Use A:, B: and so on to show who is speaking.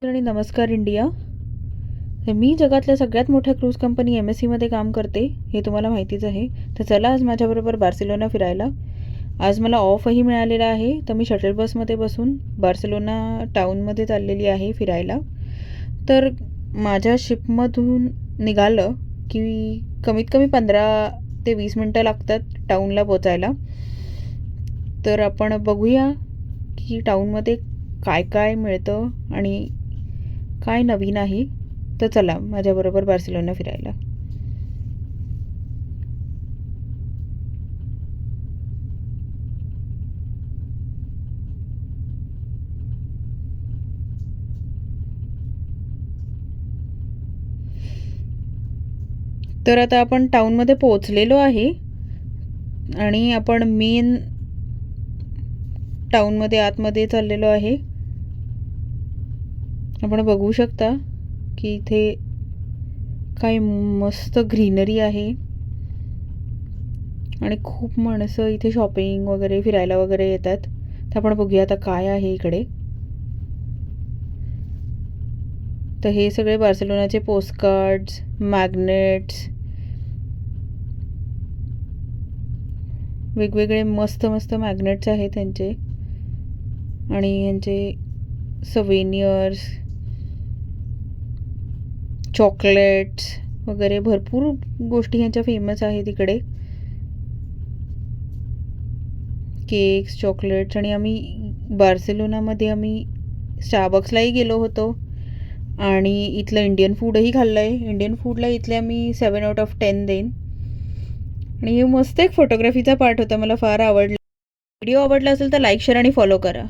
A: आणि नमस्कार इंडिया. तर मी जगातल्या सगळ्यात मोठ्या क्रूज कंपनी MSCमध्ये काम करते, हे तुम्हाला माहितीच आहे. तर चला आज माझ्याबरोबर बार्सिलोना फिरायला. आज मला ऑफही मिळालेला आहे, तर मी शटल बसमध्ये बसून बार्सिलोना टाऊनमध्ये चाललेली आहे फिरायला. तर माझ्या शिपमधून निघालं की कमीत कमी 15 ते 20 मिनटं लागतात टाऊनला पोचायला. तर आपण बघूया की टाऊनमध्ये काय काय मिळतं आणि काय नवीन आहे. तर चला माझ्याबरोबर बार्सिलोना फिरायला. तर आता आपण टाऊनमध्ये पोहोचलेलो आहे आणि आपण मेन टाऊनमध्ये आतमध्ये चाललेलो आहे. आपण बघू शकता की इथे काय मस्त ग्रीनरी आहे आणि खूप माणसं इथे शॉपिंग वगैरे फिरायला वगैरे येतात. तर आपण बघूया आता काय आहे इकडे. तर हे सगळे बार्सिलोनाचे पोस्टकार्ड्स, मॅग्नेट्स, वेगवेगळे मस्त मस्त मॅग्नेट्स आहेत त्यांचे आणि यांचे सवेनियर्स, चॉकलेट्स वगैरे भरपूर गोष्टी ह्यांच्या फेमस आहेत इकडे. Cakes, chocolates. आणि आम्ही बार्सिलोनामध्ये स्टारबक्सलाही गेलो होतो आणि इथलं इंडियन फूडही खाल्लं आहे. इंडियन फूडला इथले आम्ही 7/10 देईन. आणि हे मस्त एक फोटोग्राफीचा पार्ट होता, मला फार आवडला. व्हिडिओ आवडला असेल तर लाईक, शेअर आणि फॉलो करा.